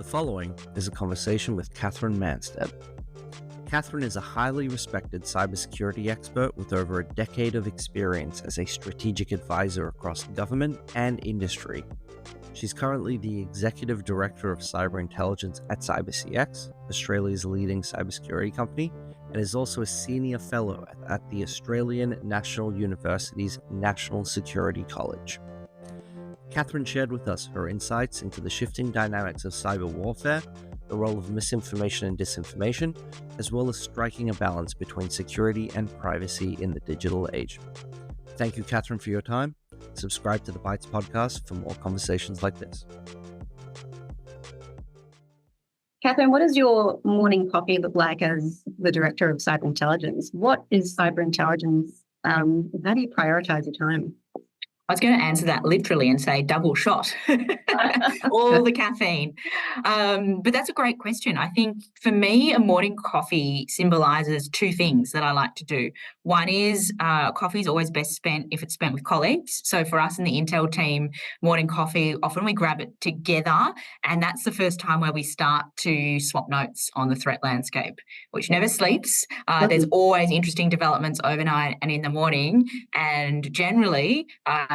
The following is a conversation with Katherine Mansted. Katherine is a highly respected cybersecurity expert with over a decade of experience as a strategic advisor across government and industry. She's currently the Executive Director of Cyber Intelligence at CyberCX, Australia's leading cybersecurity company, and is also a Senior Fellow at the Australian National University's National Security College. Katherine shared with us her insights into the shifting dynamics of cyber warfare, the role of misinformation and disinformation, as well as striking a balance between security and privacy in the digital age. Thank you, Katherine, for your time. Subscribe to the Bytes podcast for more conversations like this. Katherine, what does your morning coffee look like as the Director of Cyber Intelligence? What is cyber intelligence? How do you prioritize your time? I was going to answer that literally and say double shot, all the caffeine. But that's a great question. I think for me, a morning coffee symbolises two things that I like to do. One is coffee is always best spent if it's spent with colleagues. So for us in the Intel team, morning coffee, often we grab it together, and that's the first time where we start to swap notes on the threat landscape, which never sleeps. There's always interesting developments overnight and in the morning, and generally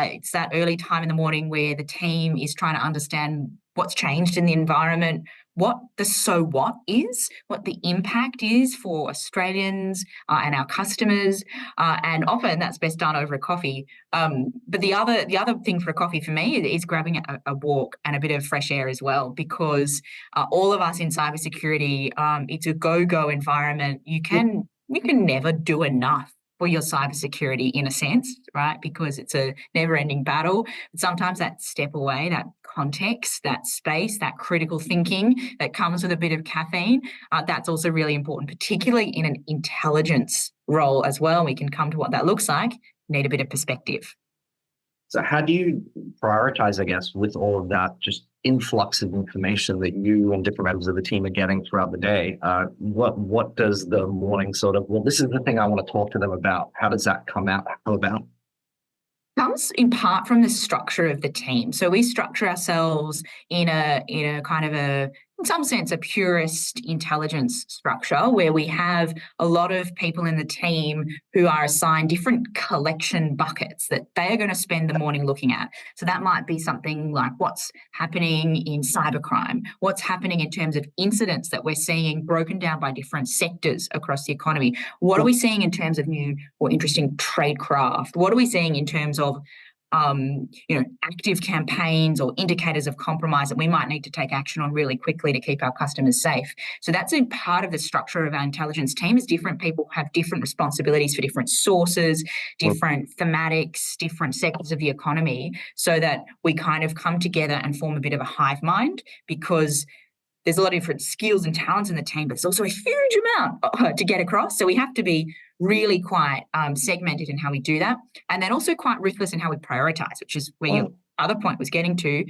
it's that early time in the morning where the team is trying to understand what's changed in the environment, what the so what is, what the impact is for Australians and our customers, and often that's best done over a coffee. But the other thing for a coffee for me is grabbing a walk and a bit of fresh air as well, because all of us in cybersecurity, it's a go-go environment. You can never do enough for your cybersecurity in a sense, right? Because it's a never-ending battle. But sometimes that step away, that context, that space, that critical thinking that comes with a bit of caffeine, that's also really important, particularly in an intelligence role as well. We can come to what that looks like, need a bit of perspective. So how do you prioritize, I guess, with all of that just influx of information that you and different members of the team are getting throughout the day? What does the morning sort of, well, this is the thing I want to talk to them about. How does that come about? Comes in part from the structure of the team. So we structure ourselves in a kind of in some sense, a purist intelligence structure where we have a lot of people in the team who are assigned different collection buckets that they are going to spend the morning looking at. So that might be something like what's happening in cybercrime, what's happening in terms of incidents that we're seeing broken down by different sectors across the economy. What are we seeing in terms of new or interesting tradecraft? What are we seeing in terms of active campaigns or indicators of compromise that we might need to take action on really quickly to keep our customers safe. So that's a part of the structure of our intelligence team. Is different people have different responsibilities for different sources, different thematics, different sectors of the economy, so that we kind of come together and form a bit of a hive mind, because there's a lot of different skills and talents in the team, but it's also a huge amount to get across. So we have to be really quite segmented in how we do that, and then also quite ruthless in how we prioritize, which is where your other point was getting to.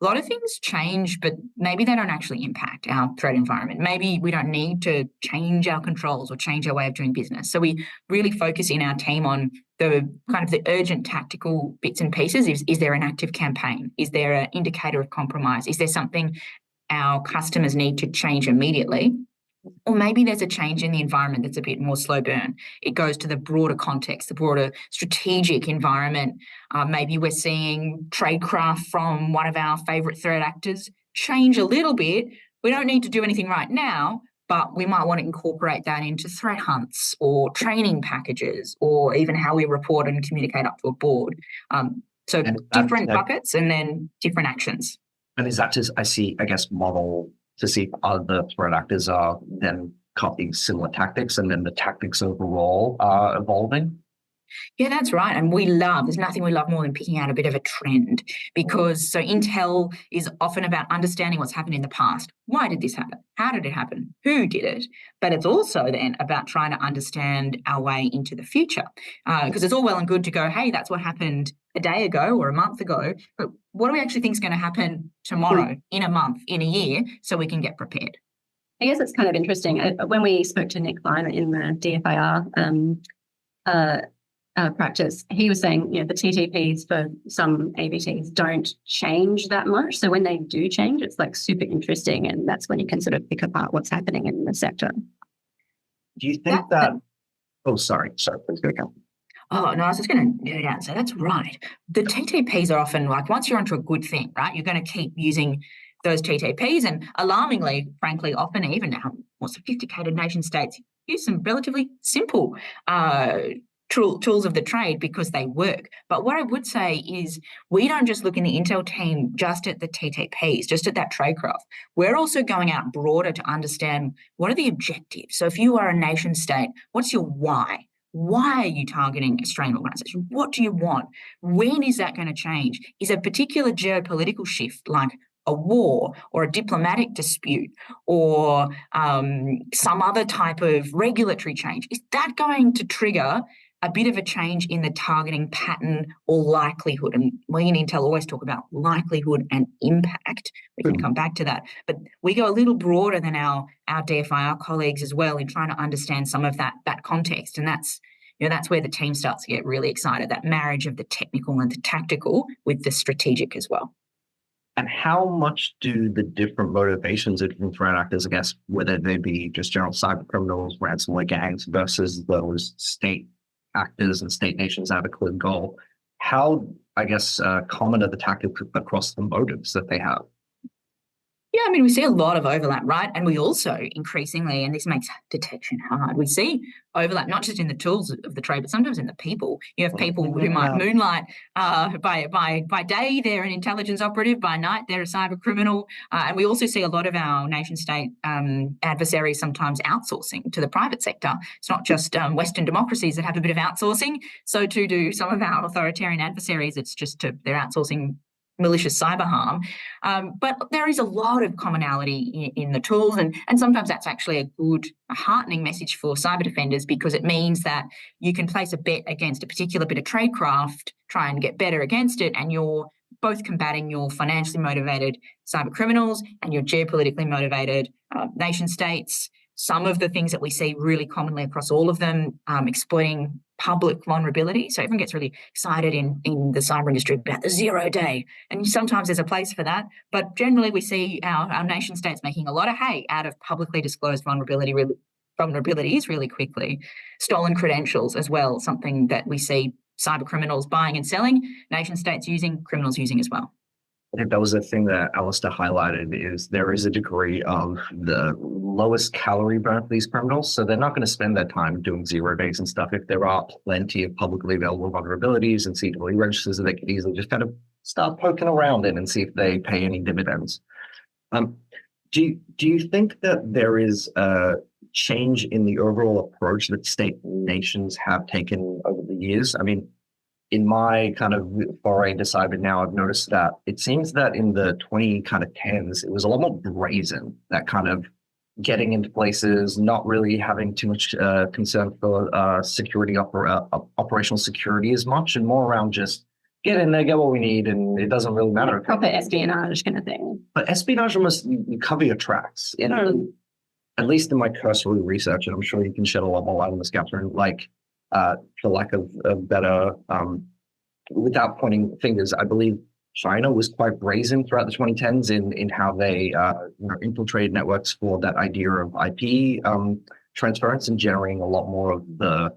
A lot of things change, but maybe they don't actually impact our threat environment. Maybe we don't need to change our controls or change our way of doing business. So we really focus in our team on the kind of the urgent tactical bits and pieces. Is there an active campaign? Is there an indicator of compromise? Is there something our customers need to change immediately? Or maybe there's a change in the environment that's a bit more slow burn. It goes to the broader context, the broader strategic environment. Maybe we're seeing tradecraft from one of our favourite threat actors change a little bit. We don't need to do anything right now, but we might want to incorporate that into threat hunts or training packages, or even how we report and communicate up to a board. So different buckets and then different actions. And is that just, model to see if other threat actors are then copying similar tactics, and then the tactics overall are evolving? Yeah, that's right. And there's nothing we love more than picking out a bit of a trend, because so intel is often about understanding what's happened in the past. Why did this happen? How did it happen? Who did it? But it's also then about trying to understand our way into the future, because it's all well and good to go, hey, that's what happened a day ago or a month ago, but what do we actually think is going to happen tomorrow, in a month, in a year, so we can get prepared? I guess it's kind of interesting. When we spoke to Nick Klein in the DFIR, practice, he was saying, the TTPs for some AVTs don't change that much. So when they do change, it's like super interesting, and that's when you can sort of pick apart what's happening in the sector. Do you think that? Oh, sorry, please go. Oh, no, I was just going to nerd out and say that's right. The TTPs are often like, once you're onto a good thing, right, you're going to keep using those TTPs. And alarmingly, frankly, often even now, more sophisticated nation states use some relatively simple tools of the trade because they work. But what I would say is we don't just look in the Intel team just at the TTPs, just at that tradecraft. We're also going out broader to understand what are the objectives. So if you are a nation state, what's your why? Why are you targeting Australian organisations? What do you want? When is that going to change? Is a particular geopolitical shift like a war or a diplomatic dispute or some other type of regulatory change, is that going to trigger a bit of a change in the targeting pattern or likelihood? And we in Intel always talk about likelihood and impact. We can come back to that. But we go a little broader than our DFI, our colleagues as well, in trying to understand some of that context. And that's where the team starts to get really excited, that marriage of the technical and the tactical with the strategic as well. And how much do the different motivations of different threat actors, I guess, whether they be just general cyber criminals, ransomware gangs versus those state actors and state nations have a clear goal, how, I guess, common are the tactics across the motives that they have? Yeah, I mean, we see a lot of overlap, right? And we also increasingly, and this makes detection hard, we see overlap not just in the tools of the trade, but sometimes in the people. You have people who might moonlight by day, they're an intelligence operative, by night, they're a cyber criminal. And we also see a lot of our nation state adversaries sometimes outsourcing to the private sector. It's not just Western democracies that have a bit of outsourcing. So too do some of our authoritarian adversaries. It's just they're outsourcing malicious cyber harm. But there is a lot of commonality in the tools, and sometimes that's actually a heartening message for cyber defenders, because it means that you can place a bet against a particular bit of tradecraft, try and get better against it, and you're both combating your financially motivated cyber criminals and your geopolitically motivated nation states. Some of the things that we see really commonly across all of them, exploiting public vulnerability. So everyone gets really excited in the cyber industry about the 0 day. And sometimes there's a place for that. But generally we see our nation states making a lot of hay out of publicly disclosed vulnerabilities really quickly. Stolen credentials as well, something that we see cyber criminals buying and selling, nation states using, criminals using as well. I think that was the thing that Alistair highlighted, is there is a degree of the lowest calorie burn for these criminals. So they're not going to spend their time doing 0 days and stuff if there are plenty of publicly available vulnerabilities and CWE registers that they could easily just kind of start poking around in and see if they pay any dividends. Do you think that there is a change in the overall approach that state nations have taken over the years? I mean, in my kind of foray into cyber now, I've noticed that it seems that in the 2010s, it was a lot more brazen, that kind of getting into places, not really having too much concern for security, operational security as much, and more around just get in there, get what we need, and it doesn't really matter. Proper espionage kind of thing. But espionage almost, you cover your tracks. At least in my cursory research, and I'm sure you can shed a lot more light on this, Katherine, for lack of a better, without pointing fingers, I believe China was quite brazen throughout the 2010s in how they infiltrated networks for that idea of IP transference and generating a lot more of the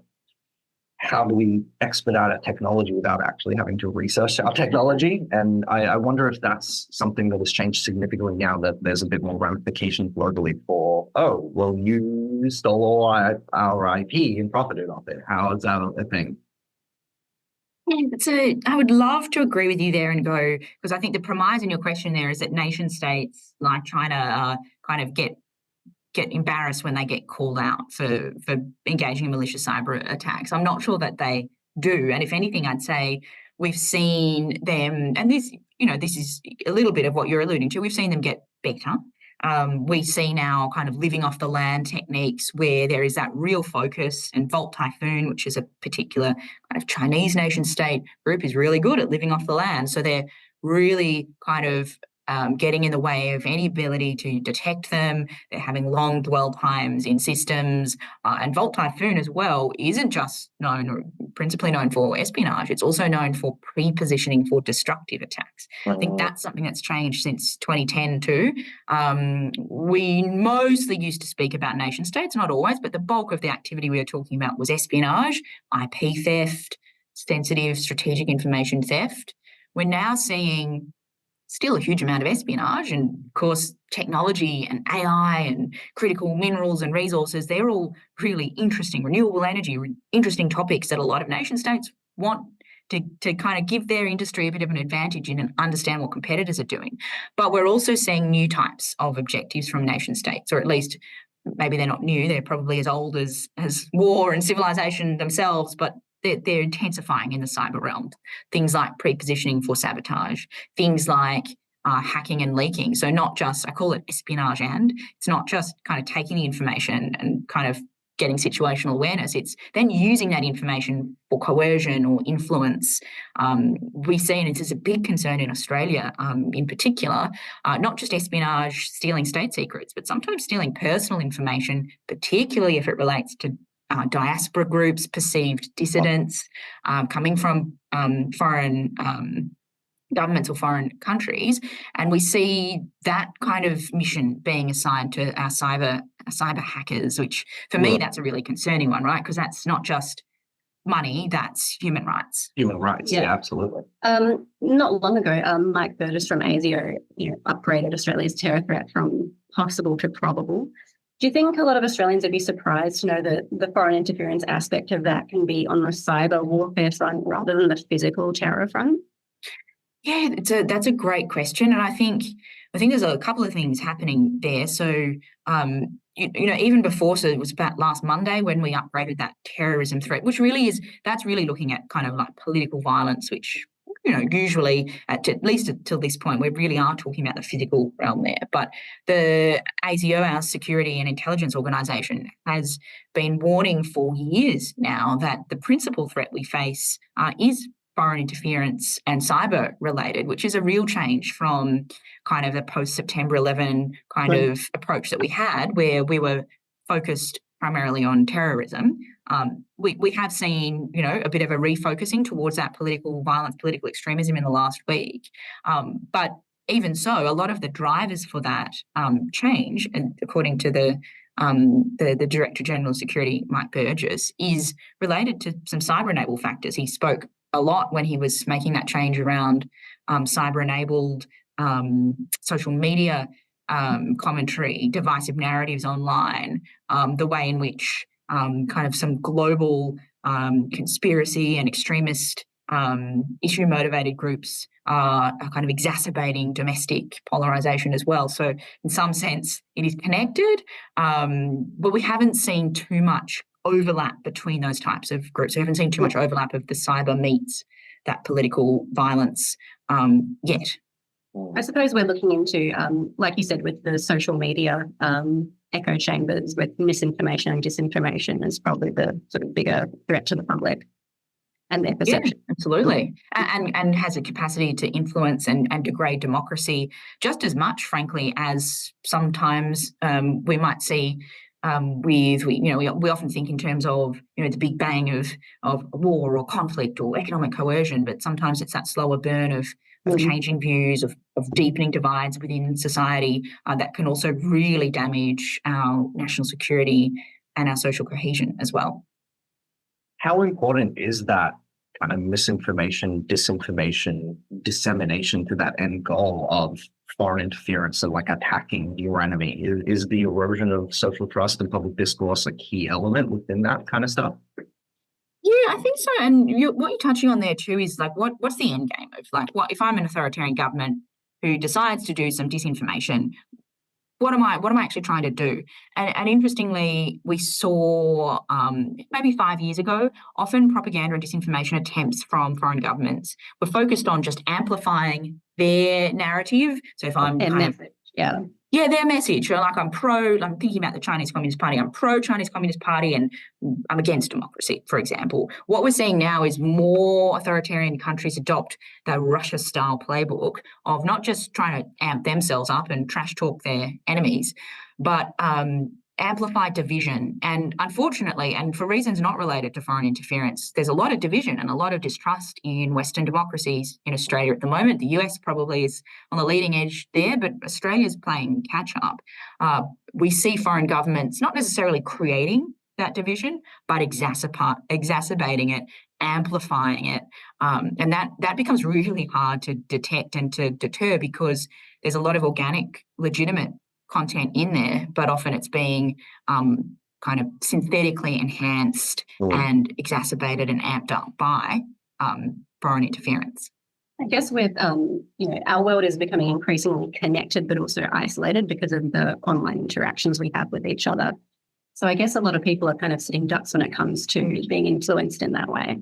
how do we expedite our technology without actually having to research our technology. And I wonder if that's something that has changed significantly now that there's a bit more ramification globally for, oh, well, you stole all our IP and profited off it. How is that a thing? Yeah, I would love to agree with you there and go, because I think the premise in your question there is that nation states like China kind of get embarrassed when they get called out for engaging in malicious cyber attacks. I'm not sure that they do. And if anything, I'd say we've seen them, and this is a little bit of what you're alluding to, we've seen them get better. We see now kind of living off the land techniques where there is that real focus, and Volt Typhoon, which is a particular kind of Chinese nation state group, is really good at living off the land. So they're really kind of getting in the way of any ability to detect them. They're having long dwell times in systems. And Volt Typhoon as well isn't just principally known for espionage. It's also known for pre-positioning for destructive attacks. I think that's something that's changed since 2010 too. We mostly used to speak about nation states, not always, but the bulk of the activity we were talking about was espionage, IP theft, sensitive strategic information theft. We're now seeing still a huge amount of espionage, and of course technology and AI and critical minerals and resources, they're all really interesting, renewable energy, interesting topics that a lot of nation states want to kind of give their industry a bit of an advantage in and understand what competitors are doing. But we're also seeing new types of objectives from nation states, or at least maybe they're not new, they're probably as old as war and civilization themselves, but they're intensifying in the cyber realm. Things like pre-positioning for sabotage, things like hacking and leaking. So not just, I call it espionage, and it's not just kind of taking the information and kind of getting situational awareness. It's then using that information for coercion or influence. We see, and this is a big concern in Australia in particular, not just espionage, stealing state secrets, but sometimes stealing personal information, particularly if it relates to diaspora groups, perceived dissidents coming from foreign governments or foreign countries. And we see that kind of mission being assigned to our cyber hackers, which for me, that's a really concerning one, right? Because that's not just money, that's human rights. Human rights, yeah, absolutely. Not long ago, Mike Burgess from ASIO upgraded Australia's terror threat from possible to probable. Do you think a lot of Australians would be surprised to know that the foreign interference aspect of that can be on the cyber warfare front rather than the physical terror front? Yeah, that's a great question, and I think there's a couple of things happening there. So, even before, so it was about last Monday when we upgraded that terrorism threat, which that's really looking at kind of like political violence, which usually at least until this point, we really are talking about the physical realm there. But the ASIO, our security and intelligence organisation, has been warning for years now that the principal threat we face is foreign interference and cyber related, which is a real change from kind of the post-September 11 kind of approach that we had, where we were focused primarily on terrorism. We have seen, a bit of a refocusing towards that political violence, political extremism in the last week. But even so, a lot of the drivers for that change, and according to the Director General of Security, Mike Burgess, is related to some cyber-enabled factors. He spoke a lot when he was making that change around cyber-enabled social media commentary, divisive narratives online, the way in which kind of some global conspiracy and extremist issue-motivated groups are kind of exacerbating domestic polarisation as well. So in some sense, it is connected, but we haven't seen too much overlap between those types of groups. We haven't seen too much overlap of the cyber meets that political violence yet. I suppose we're looking into, like you said, with the social media echo chambers, with misinformation and disinformation is probably the sort of bigger threat to the public and their perception. Yeah, absolutely. And has a capacity to influence and degrade democracy just as much, frankly, as sometimes we might see we often think in terms of the big bang of war or conflict or economic coercion, but sometimes it's that slower burn of changing views, of deepening divides within society that can also really damage our national security and our social cohesion as well. How important is that kind of misinformation, disinformation, dissemination to that end goal of foreign interference and like attacking your enemy? Is the erosion of social trust and public discourse a key element within that kind of stuff? Yeah, I think so. And what you're touching on there too is like, what's the end game of like, what if I'm an authoritarian government who decides to do some disinformation? What am I actually trying to do? And interestingly, we saw maybe 5 years ago, often propaganda and disinformation attempts from foreign governments were focused on just amplifying their narrative. So if I'm Yeah. Yeah, their message. So like I'm thinking about the Chinese Communist Party, I'm pro-Chinese Communist Party and I'm against democracy, for example. What we're seeing now is more authoritarian countries adopt the Russia-style playbook of not just trying to amp themselves up and trash talk their enemies, but amplify division. And unfortunately, and for reasons not related to foreign interference, there's a lot of division and a lot of distrust in Western democracies in Australia at the moment. The US probably is on the leading edge there, but Australia's playing catch up. We see foreign governments not necessarily creating that division, but exacerbating it, amplifying it. And that becomes really hard to detect and to deter because there's a lot of organic, legitimate content in there, but often it's being kind of synthetically enhanced and exacerbated and amped up by foreign interference. I guess with, our world is becoming increasingly connected, but also isolated because of the online interactions we have with each other. So I guess a lot of people are kind of sitting ducks when it comes to being influenced in that way.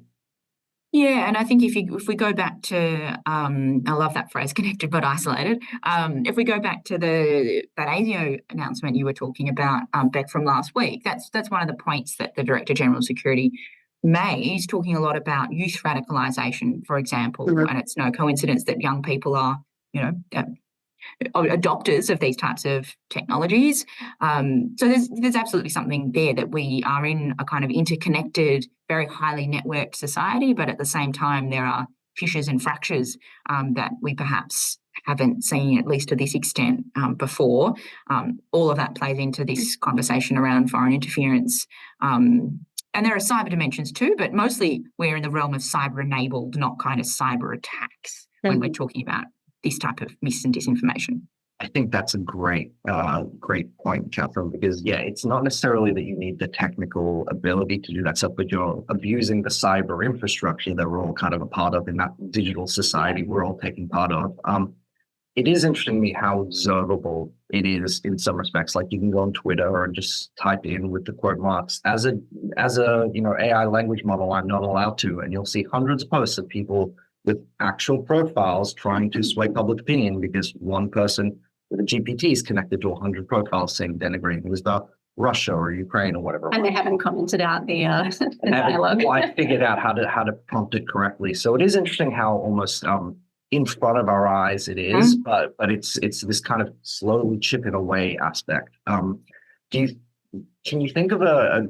Yeah, and I think if we go back to, I love that phrase, connected but isolated. If we go back to that ASIO announcement you were talking about, Beck, from last week, that's one of the points that the Director General of Security made. He's talking a lot about youth radicalisation, for example, and it's no coincidence that young people are, adopters of these types of technologies. So there's absolutely something there that we are in a kind of interconnected, very highly networked society, but at the same time there are fissures and fractures that we perhaps haven't seen, at least to this extent, before. All of that plays into this conversation around foreign interference. And there are cyber dimensions too, but mostly we're in the realm of cyber-enabled, not kind of cyber attacks when we're talking about this type of mis and disinformation. I think that's a great point, Katherine, because it's not necessarily that you need the technical ability to do that stuff, but you're abusing the cyber infrastructure that we're all kind of a part of in that digital society we're all taking part of. It is interesting to me how observable it is in some respects. Like you can go on Twitter and just type in with the quote marks as a AI language model I'm not allowed to, and you'll see hundreds of posts of people with actual profiles trying to sway public opinion because one person with a GPT is connected to 100 profiles saying denigrating news about Russia or Ukraine or whatever. And they haven't commented out the and dialogue. haven't quite figured out how to prompt it correctly. So it is interesting how almost in front of our eyes it is, but it's this kind of slowly chipping away aspect. Can you think of a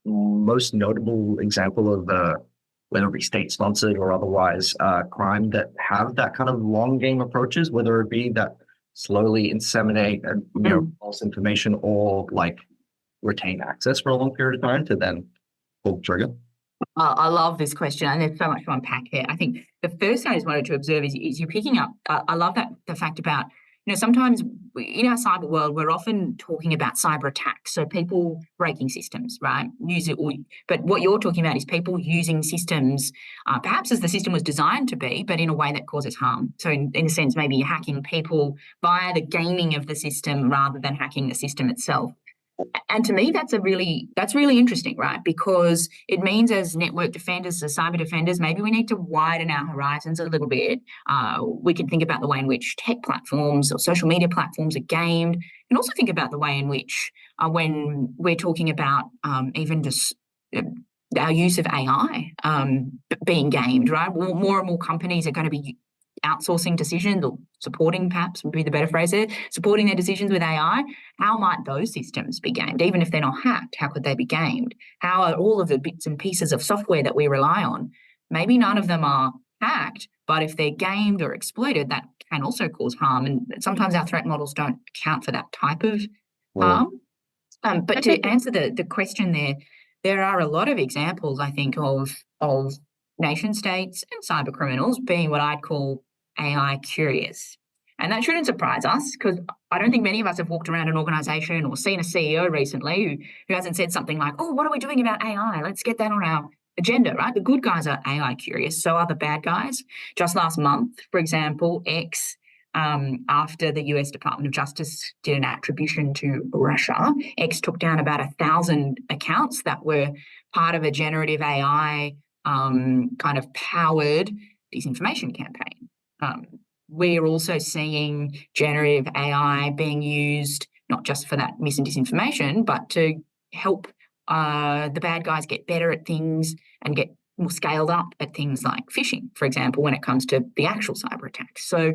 most notable example of whether it be state-sponsored or otherwise, crime that have that kind of long game approaches, whether it be that slowly inseminate false information or like retain access for a long period of time to then pull the trigger? I love this question, and there's so much to unpack here. I think the first thing I just wanted to observe is you're picking up. I love the fact about, sometimes in our cyber world, we're often talking about cyber attacks. So people breaking systems, right? But what you're talking about is people using systems, perhaps as the system was designed to be, but in a way that causes harm. So in a sense, maybe you're hacking people via the gaming of the system rather than hacking the system itself. And to me, that's really interesting, right? Because it means as network defenders, as cyber defenders, maybe we need to widen our horizons a little bit. We can think about the way in which tech platforms or social media platforms are gamed, and also think about the way in which when we're talking about even just our use of AI being gamed, right? More and more companies are going to be outsourcing decisions, or supporting, perhaps would be the better phrase there, supporting their decisions with AI. How might those systems be gamed? Even if they're not hacked, how could they be gamed? How are all of the bits and pieces of software that we rely on, maybe none of them are hacked, but if they're gamed or exploited, that can also cause harm. And sometimes our threat models don't account for that type of harm. But to answer the question there are a lot of examples, I think, of nation states and cyber criminals being what I'd call AI curious. And that shouldn't surprise us, because I don't think many of us have walked around an organization or seen a CEO recently who hasn't said something like, oh, what are we doing about AI? Let's get that on our agenda, right? The good guys are AI curious, so are the bad guys. Just last month, for example, X, after the US Department of Justice did an attribution to Russia, X took down about 1,000 accounts that were part of a generative AI kind of powered disinformation campaign. we're also seeing generative AI being used not just for that mis and disinformation, but to help the bad guys get better at things and get more scaled up at things like phishing, for example, when it comes to the actual cyber attacks. So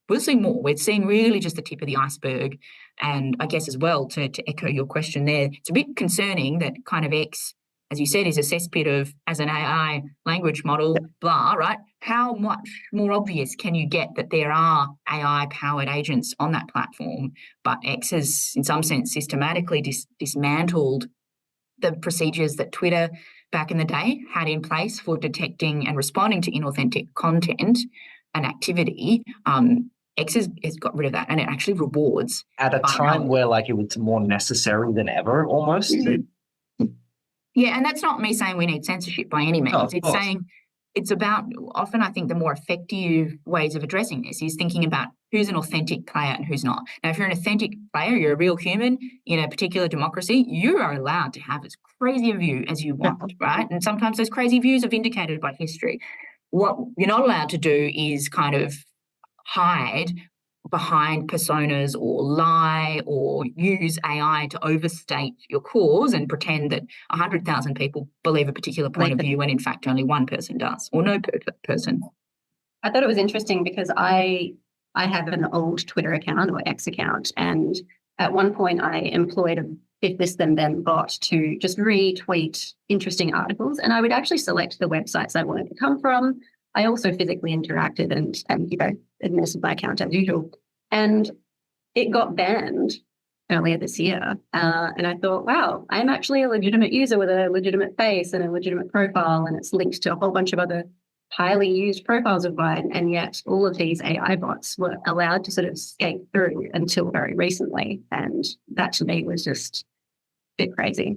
we'll see more. We're seeing really just the tip of the iceberg. And I guess as well, to echo your question there, it's a bit concerning that kind of X, as you said, is a cesspit of, as an AI language model, blah, right? How much more obvious can you get that there are AI-powered agents on that platform? But X has, in some sense, systematically dismantled the procedures that Twitter back in the day had in place for detecting and responding to inauthentic content and activity. X has got rid of that, and it actually rewards. At a time where like it was more necessary than ever, almost. Yeah, and that's not me saying we need censorship by any means. It's saying it's about, often I think the more effective ways of addressing this is thinking about who's an authentic player and who's not. Now, if you're an authentic player, you're a real human in a particular democracy, you are allowed to have as crazy a view as you want, right? And sometimes those crazy views are vindicated by history. What you're not allowed to do is kind of hide behind personas or lie or use AI to overstate your cause and pretend that 100,000 people believe a particular point of view when in fact only one person does, or no person. I thought it was interesting because I have an old Twitter account or X account, and at one point I employed a if this then bot to just retweet interesting articles, and I would actually select the websites I wanted to come from. I also physically interacted and administered my account as usual. And it got banned earlier this year. And I thought, wow, I'm actually a legitimate user with a legitimate face and a legitimate profile, and it's linked to a whole bunch of other highly used profiles of mine. And yet all of these AI bots were allowed to sort of skate through until very recently. And that to me was just a bit crazy.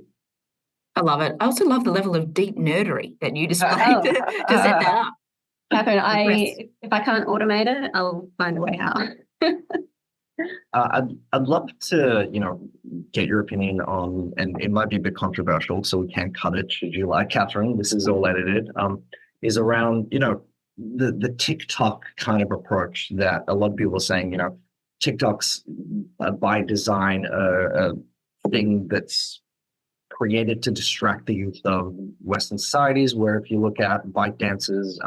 I love it. I also love the level of deep nerdery that you displayed to set that up. Catherine, if I can't automate it, I'll find a way how. I'd love to, get your opinion on, and it might be a bit controversial, so we can cut it should you like, Katherine. This is all edited. Is around, the TikTok kind of approach that a lot of people are saying, TikTok's by design a thing that's created to distract the youth of Western societies, where if you look at ByteDance's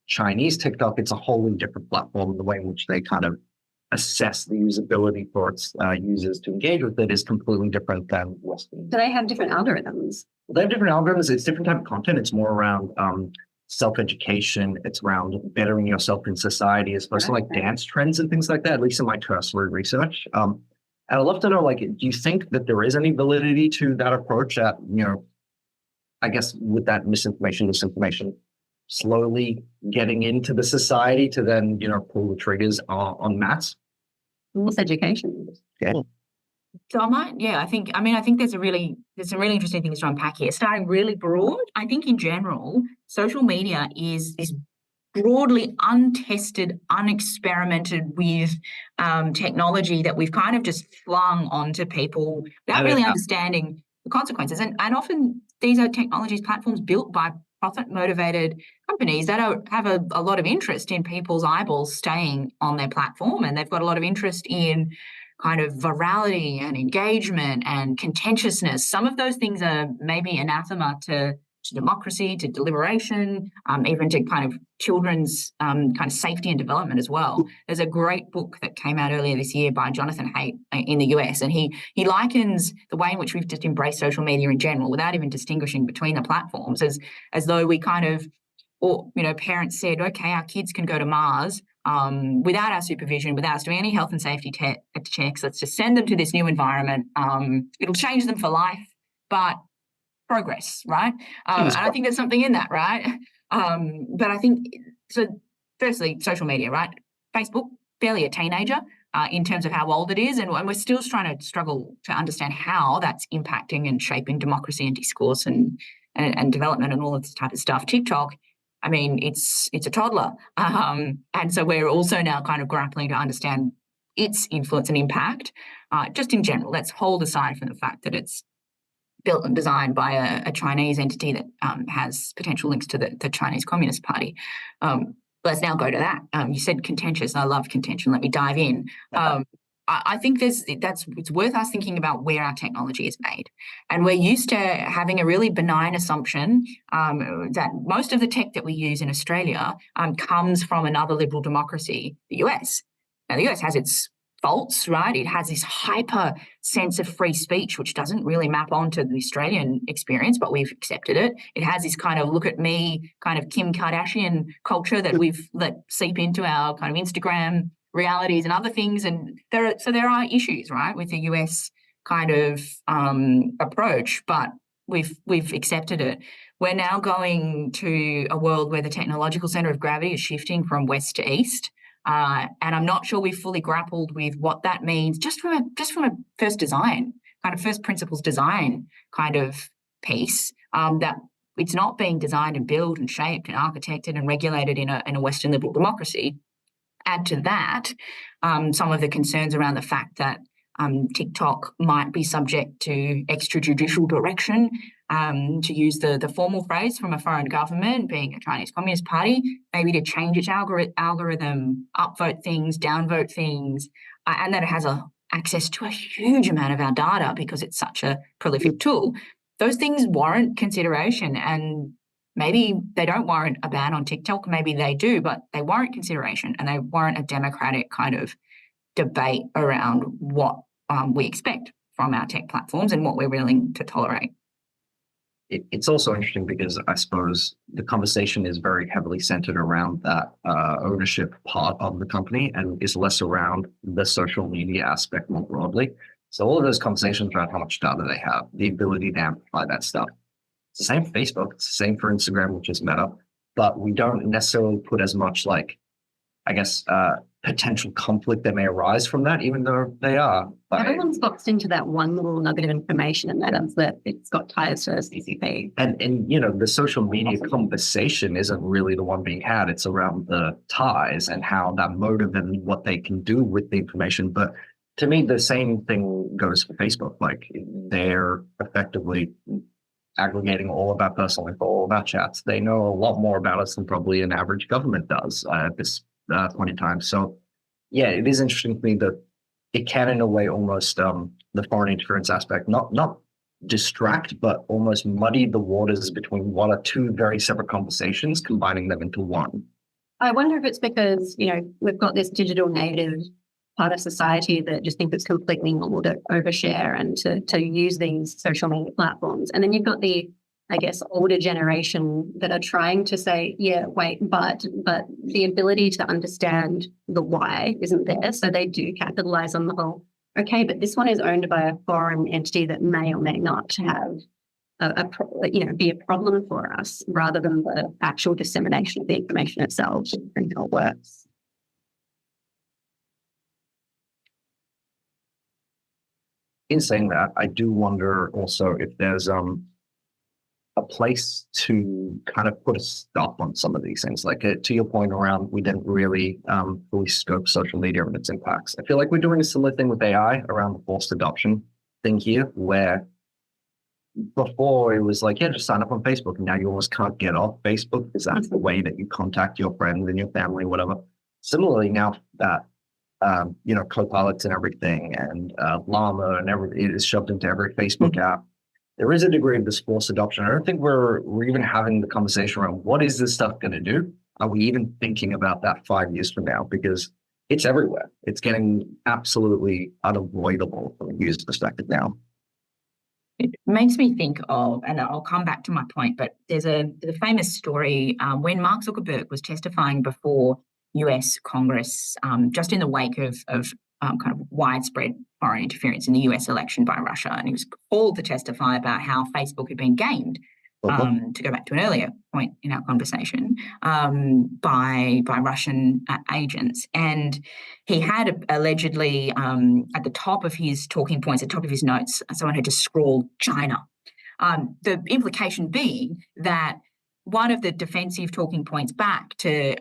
Chinese TikTok, it's a wholly different platform. The way in which they kind of assess the usability for its users to engage with it is completely different than Western. Do they have different algorithms? They have different algorithms. It's different type of content. It's more around self-education. It's around bettering yourself in society, as opposed to like dance trends and things like that, at least in my cursory research. And I'd love to know, do you think that there is any validity to that approach that, I guess with that disinformation, slowly getting into the society to then, pull the triggers on mass? It's education. Yeah. So I think there's some really interesting things to unpack here. Starting really broad, I think in general, social media is broadly untested, unexperimented with technology that we've kind of just flung onto people without really understanding the consequences. And often these are technologies, platforms built by profit-motivated companies that have a lot of interest in people's eyeballs staying on their platform, and they've got a lot of interest in kind of virality and engagement and contentiousness. Some of those things are maybe anathema to democracy, to deliberation, even to kind of children's kind of safety and development as well. There's a great book that came out earlier this year by Jonathan Haidt in the US, and he likens the way in which we've just embraced social media in general without even distinguishing between the platforms as though we kind of, or parents said, okay, our kids can go to Mars without our supervision, without us doing any health and safety checks. Let's just send them to this new environment. It'll change them for life, but progress, right? And I think there's something in that, right? But I think, so firstly, social media, right? Facebook, barely a teenager in terms of how old it is, and we're still trying to struggle to understand how that's impacting and shaping democracy and discourse and development and all of this type of stuff. TikTok, I mean, it's a toddler. And so we're also now kind of grappling to understand its influence and impact. Just in general, let's hold aside from the fact that it's built and designed by a Chinese entity that has potential links to the Chinese Communist Party. let's now go to that. You said contentious. I love contention. Let me dive in. I think it's worth us thinking about where our technology is made. And we're used to having a really benign assumption that most of the tech that we use in Australia comes from another liberal democracy, the US. Now, the US has its faults, right? It has this hyper sense of free speech, which doesn't really map onto the Australian experience, but we've accepted it. It has this kind of look at me, kind of Kim Kardashian culture that we've let seep into our kind of Instagram realities and other things. And there are issues, right, with the US kind of approach, but we've accepted it. We're now going to a world where the technological center of gravity is shifting from west to east. And I'm not sure we've fully grappled with what that means just from a first design, kind of first principles design kind of piece, that it's not being designed and built and shaped and architected and regulated in a Western liberal democracy. Add to that some of the concerns around the fact that TikTok might be subject to extrajudicial direction, to use the formal phrase from a foreign government, being a Chinese Communist Party, maybe to change its algorithm, upvote things, downvote things, and that it has access to a huge amount of our data because it's such a prolific tool. Those things warrant consideration, and maybe they don't warrant a ban on TikTok, maybe they do, but they warrant consideration and they warrant a democratic kind of debate around what we expect from our tech platforms and what we're willing to tolerate. It's also interesting because I suppose the conversation is very heavily centered around that ownership part of the company and is less around the social media aspect more broadly. So all of those conversations around how much data they have, the ability to amplify that stuff. It's the same for Facebook, it's the same for Instagram, which is Meta, but we don't necessarily put as much potential conflict that may arise from that, even though they are. Everyone's boxed into that one little nugget of information, and that it's got ties to CCP. And the social media conversation isn't really the one being had. It's around the ties and how that motive and what they can do with the information. But to me, the same thing goes for Facebook. Like, they're effectively aggregating all of our personal info, all of our chats. They know a lot more about us than probably an average government does at this point in time. So yeah, it is interesting to me that it can, in a way, almost the foreign interference aspect, not distract, but almost muddy the waters between what are two very separate conversations, combining them into one. I wonder if it's because, we've got this digital native part of society that just think it's completely normal to overshare and to use these social media platforms. And then you've got the, I guess, older generation that are trying to say, yeah, wait, but the ability to understand the why isn't there. So they do capitalize on the whole, okay, but this one is owned by a foreign entity that may or may not have be a problem for us, rather than the actual dissemination of the information itself and how it works. In saying that, I do wonder also if there's a place to kind of put a stop on some of these things. Like, to your point around, we didn't really fully scope social media and its impacts. I feel like we're doing a similar thing with AI around the forced adoption thing here, where before it was like, yeah, just sign up on Facebook, and now you almost can't get off Facebook because that's the way that you contact your friends and your family, whatever. Similarly, now that co-pilots and everything, and Llama and everything, it is shoved into every Facebook app. There is a degree of this forced adoption. I don't think we're even having the conversation around what is this stuff going to do? Are we even thinking about that 5 years from now? Because it's everywhere. It's getting absolutely unavoidable from a user perspective now. It makes me think of, and I'll come back to my point, but there's a famous story when Mark Zuckerberg was testifying before US Congress, just in the wake of kind of widespread foreign interference in the US election by Russia. And he was called to testify about how Facebook had been gamed, to go back to an earlier point in our conversation, by Russian agents. And he had allegedly, at the top of his talking points, at the top of his notes, someone had just scrawled China. The implication being that one of the defensive talking points back to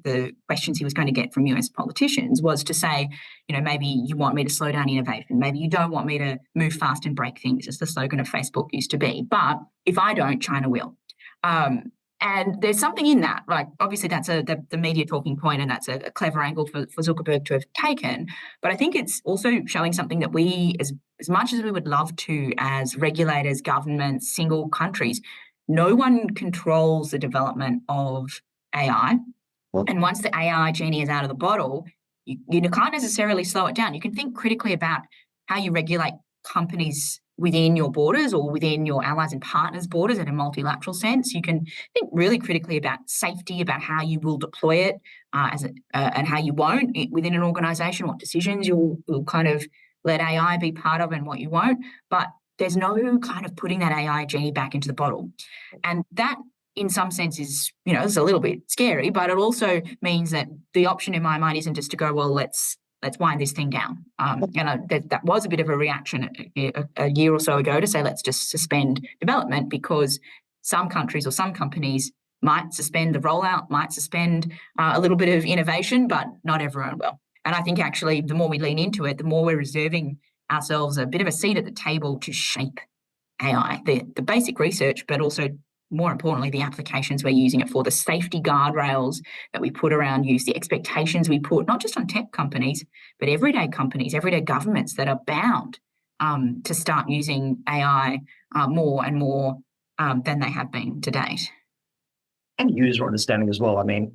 the questions he was going to get from US politicians was to say, maybe you want me to slow down innovation. Maybe you don't want me to move fast and break things, as the slogan of Facebook used to be. But if I don't, China will. And there's something in that, like obviously that's the media talking point, and that's a clever angle for Zuckerberg to have taken. But I think it's also showing something that we, as much as we would love to, as regulators, governments, single countries, no one controls the development of AI. And once the AI genie is out of the bottle, you can't necessarily slow it down. You can think critically about how you regulate companies within your borders or within your allies and partners' borders in a multilateral sense. You can think really critically about safety, about how you will deploy it and how you won't within an organisation, what decisions you'll kind of let AI be part of and what you won't. But there's no kind of putting that AI genie back into the bottle. And that, in some sense, is, it's a little bit scary, but it also means that the option in my mind isn't just to go, well, let's wind this thing down. That was a bit of a reaction a year or so ago to say, let's just suspend development, because some countries or some companies might suspend the rollout, might suspend a little bit of innovation, but not everyone will. And I think actually the more we lean into it, the more we're reserving ourselves a bit of a seat at the table to shape AI, the basic research, but also more importantly, the applications we're using it for, the safety guardrails that we put around use, the expectations we put, not just on tech companies, but everyday companies, everyday governments that are bound to start using AI more and more than they have been to date. And user understanding as well. I mean,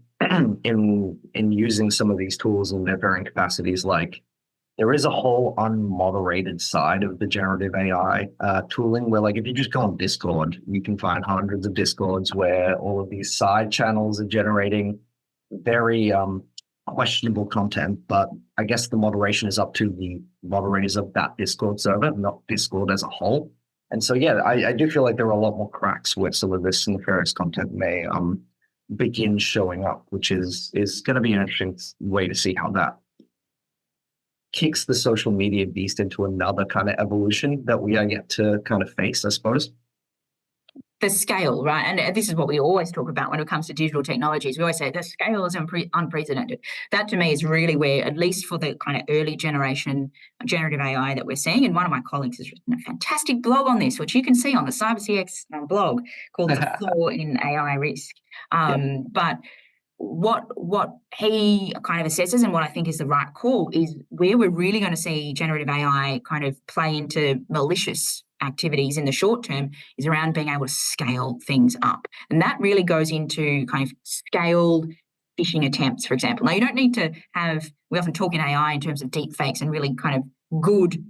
in using some of these tools in their varying capacities, like there is a whole unmoderated side of the generative AI tooling where, like, if you just go on Discord, you can find hundreds of Discords where all of these side channels are generating very questionable content. But I guess the moderation is up to the moderators of that Discord server, not Discord as a whole. And so, yeah, I do feel like there are a lot more cracks where some of this nefarious content may begin showing up, which is going to be an interesting way to see how that kicks the social media beast into another kind of evolution that we are yet to kind of face, I suppose. The scale, right? And this is what we always talk about when it comes to digital technologies. We always say the scale is unprecedented. That to me is really where, at least for the kind of early generation generative AI that we're seeing, and one of my colleagues has written a fantastic blog on this, which you can see on the CyberCX blog, called The Flaw in AI Risk. But what he kind of assesses, and what I think is the right call, is where we're really going to see generative AI kind of play into malicious activities in the short term is around being able to scale things up. And that really goes into kind of scaled phishing attempts, for example. Now, you don't need to have, we often talk in AI in terms of deep fakes and really kind of good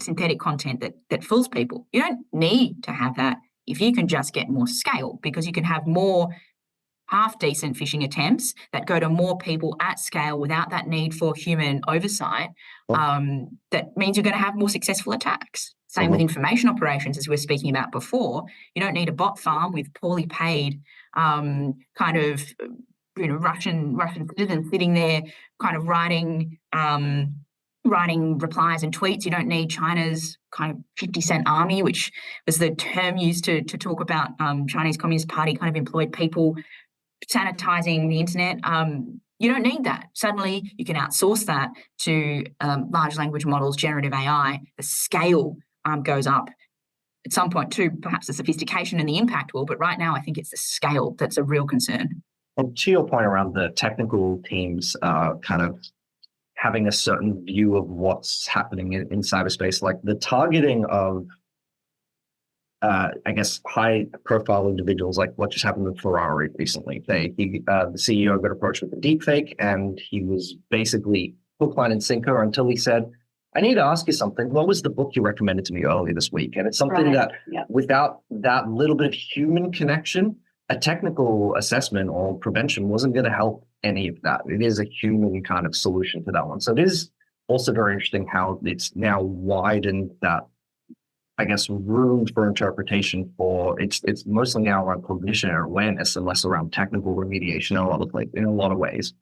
synthetic content that fools people. You don't need to have that if you can just get more scale, because you can have more half-decent phishing attempts that go to more people at scale without that need for human oversight. That means you're going to have more successful attacks. Same with information operations, as we were speaking about before. You don't need a bot farm with poorly paid kind of Russian citizens sitting there kind of writing replies and tweets. You don't need China's kind of 50-cent army, which was the term used to talk about Chinese Communist Party kind of employed people sanitizing the internet. You don't need that. Suddenly you can outsource that to large language models, generative AI. The scale goes up. At some point too, perhaps the sophistication and the impact will, but right now I think it's the scale that's a real concern. And to your point around the technical teams kind of having a certain view of what's happening in cyberspace, like the targeting of I guess high-profile individuals, like what just happened with Ferrari recently. The CEO got approached with a deepfake, and he was basically hook, line, and sinker until he said, "I need to ask you something. What was the book you recommended to me earlier this week?" And it's something that, without that little bit of human connection, a technical assessment or prevention wasn't going to help any of that. It is a human kind of solution to that one. So it is also very interesting how it's now widened that, I guess, room for interpretation for it's mostly now around cognition and awareness and less around technical remediation in a lot of ways.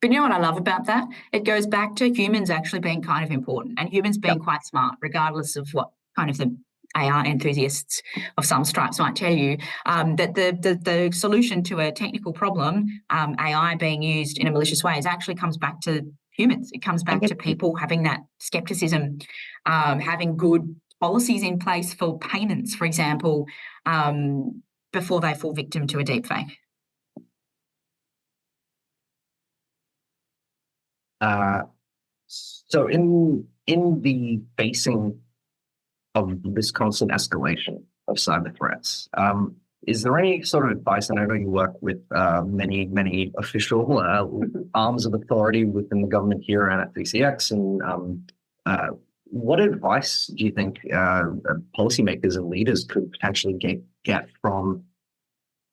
But you know what I love about that? It goes back to humans actually being kind of important and humans being quite smart, regardless of what kind of the AI enthusiasts of some stripes might tell you, that the solution to a technical problem, AI being used in a malicious way, actually comes back to humans. It comes back to people having that skepticism, having good policies in place for payments, for example, before they fall victim to a deepfake. So in the facing of this constant escalation of cyber threats, is there any sort of advice? And I know you work with many official arms of authority within the government here and at CyberCX, and what advice do you think policymakers and leaders could potentially get from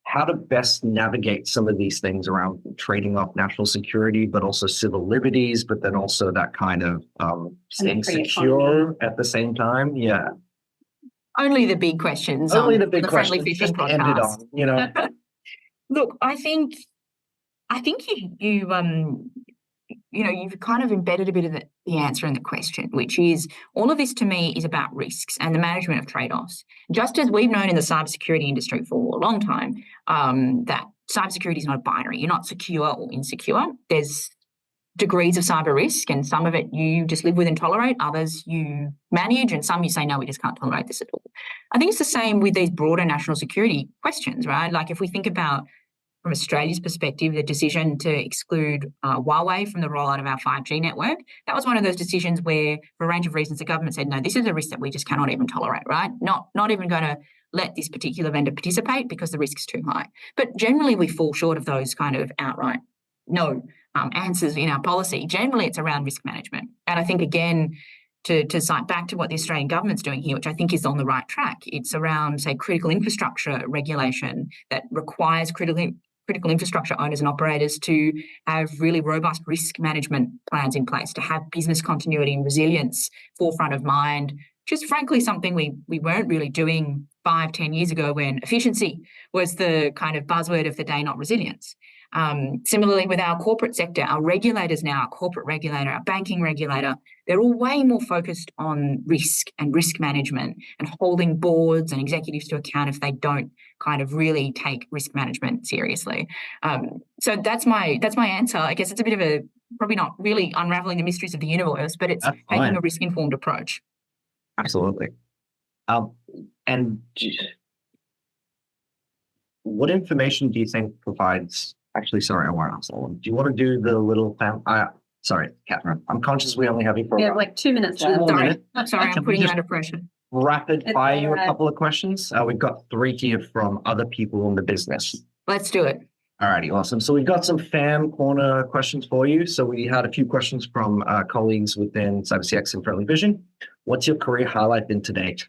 how to best navigate some of these things around trading off national security, but also civil liberties, but then also that kind of staying secure at the same time? Yeah. Only the big questions. Only the big the questions. Friendly Fishing Just end it podcast. on, you know. Look, I think you've kind of embedded a bit of the answer in the question, which is all of this to me is about risks and the management of trade-offs. Just as we've known in the cybersecurity industry for a long time, that cybersecurity is not a binary. You're not secure or insecure. There's degrees of cyber risk, and some of it you just live with and tolerate, others you manage, and some you say, no, we just can't tolerate this at all. I think it's the same with these broader national security questions, right? Like if we think about, from Australia's perspective, the decision to exclude Huawei from the rollout of our 5G network, that was one of those decisions where, for a range of reasons, the government said, no, this is a risk that we just cannot even tolerate, right? Not even going to let this particular vendor participate because the risk is too high. But generally, we fall short of those kind of outright no answers in our policy. Generally, it's around risk management. And I think, again, to cite back to what the Australian government's doing here, which I think is on the right track, it's around, say, critical infrastructure regulation that requires critical infrastructure owners and operators to have really robust risk management plans in place, to have business continuity and resilience forefront of mind, which is frankly something we weren't really doing 5-10 years ago when efficiency was the kind of buzzword of the day, not resilience. Similarly, with our corporate sector, our regulators now, our corporate regulator, our banking regulator, they're all way more focused on risk and risk management and holding boards and executives to account if they don't kind of really take risk management seriously. So that's my answer. I guess it's a bit of a, probably not really unraveling the mysteries of the universe, but it's taking a risk-informed approach. Absolutely. And what information do you think provides? Actually, sorry, I won't ask that one. Do you want to do the little sorry, Katherine. I'm conscious we only have you for like 2 minutes left. Sorry, I'm putting you under pressure. Rapid fire you a couple of questions. We've got 3 here from other people in the business. Let's do it. Alrighty, awesome. So we've got some fan corner questions for you. So we had a few questions from colleagues within CyberCX and Friendly Vision. What's your career highlight been to date?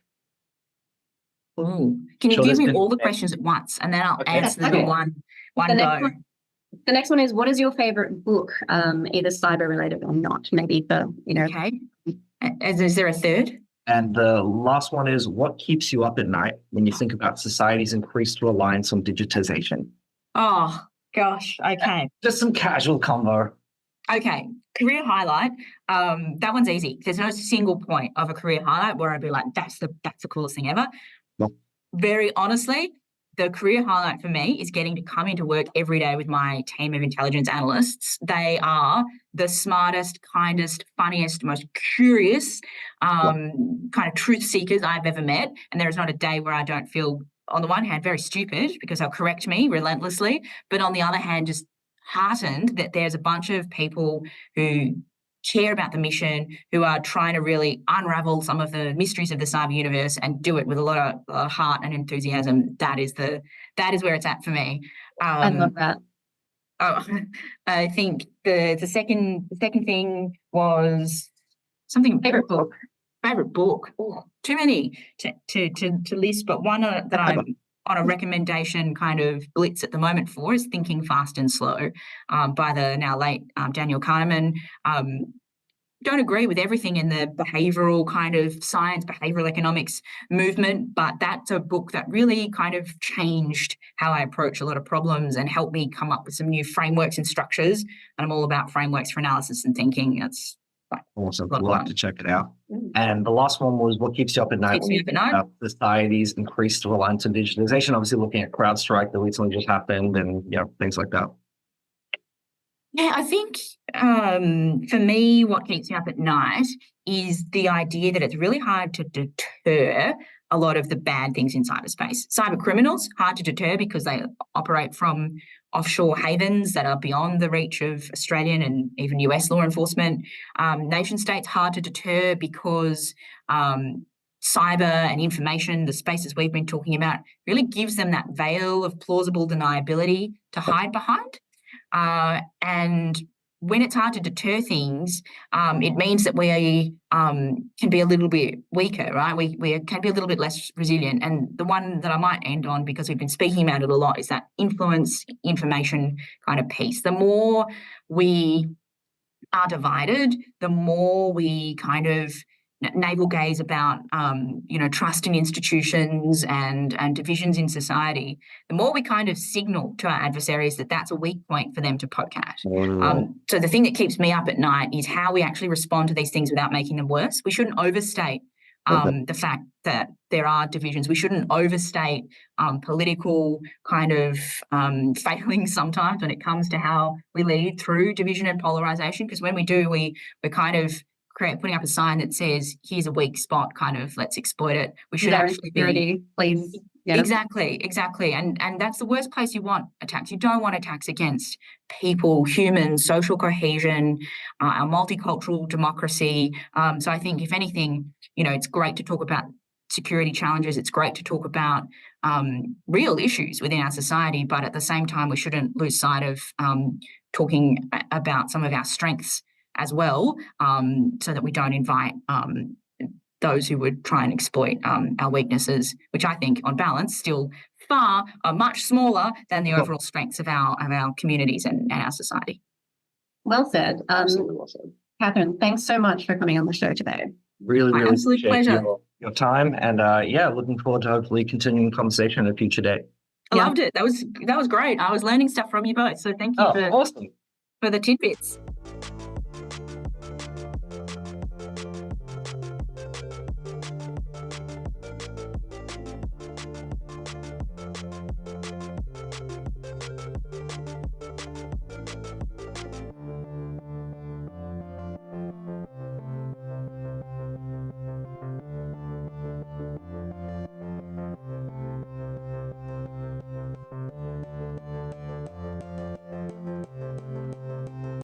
Ooh. Can you give me all the questions at once, and then I'll answer them one go. The next one is, what is your favorite book, either cyber related or not? Maybe for, Okay. Is there a third? And the last one is, what keeps you up at night when you think about society's increased reliance on digitization? Oh, gosh. Okay. Just some casual convo. Okay. Career highlight. That one's easy. There's no single point of a career highlight where I'd be like, that's the coolest thing ever. No. Very honestly, the career highlight for me is getting to come into work every day with my team of intelligence analysts. They are the smartest, kindest, funniest, most curious kind of truth seekers I've ever met. And there is not a day where I don't feel, on the one hand, very stupid because they'll correct me relentlessly, but on the other hand, just heartened that there's a bunch of people who care about the mission, who are trying to really unravel some of the mysteries of the cyber universe and do it with a lot of heart and enthusiasm. That is where it's at for me. I love that. I think the second thing was something. Favorite book. Favorite book. Oh, too many to list, but one that I'm on a recommendation kind of blitz at the moment for is Thinking Fast and Slow by the now late Daniel Kahneman. Don't agree with everything in the behavioural kind of science, behavioural economics movement, but that's a book that really kind of changed how I approach a lot of problems and helped me come up with some new frameworks and structures. And I'm all about frameworks for analysis and thinking. That's awesome. We'll have to check it out. And the last one was, what keeps you up at night? Keeps me up at night. Society's increased reliance on digitalization, obviously looking at CrowdStrike that recently just happened and things like that. Yeah, I think for me, what keeps me up at night is the idea that it's really hard to deter a lot of the bad things in cyberspace. Cyber criminals, hard to deter because they operate from offshore havens that are beyond the reach of Australian and even US law enforcement. Nation states, hard to deter because cyber and information, the spaces we've been talking about, really gives them that veil of plausible deniability to hide behind. And when it's hard to deter things, it means that we can be a little bit weaker, right? We can be a little bit less resilient. And the one that I might end on, because we've been speaking about it a lot, is that influence information kind of piece. The more we are divided, the more we kind of navel gaze about trust in institutions and divisions in society, the more we kind of signal to our adversaries that that's a weak point for them to poke at. So the thing that keeps me up at night is how we actually respond to these things without making them worse. We shouldn't overstate the fact that there are divisions. We shouldn't overstate political kind of failings sometimes when it comes to how we lead through division and polarization, because when we do, we're kind of putting up a sign that says, here's a weak spot, kind of, let's exploit it. We should actually be... Please. Yeah. Exactly. And that's the worst place you want attacks. You don't want attacks against people, humans, social cohesion, our multicultural democracy. So I think, if anything, it's great to talk about security challenges. It's great to talk about real issues within our society, but at the same time, we shouldn't lose sight of talking about some of our strengths as well, so that we don't invite those who would try and exploit our weaknesses, which I think, on balance, still are much smaller than the overall strengths of our communities and our society. Well said. Absolutely well said. Catherine, thanks so much for coming on the show today. Really absolute appreciate pleasure. Your time, and looking forward to hopefully continuing the conversation at a future date. I loved it. That was great. I was learning stuff from you both, so thank you Awesome. for the tidbits.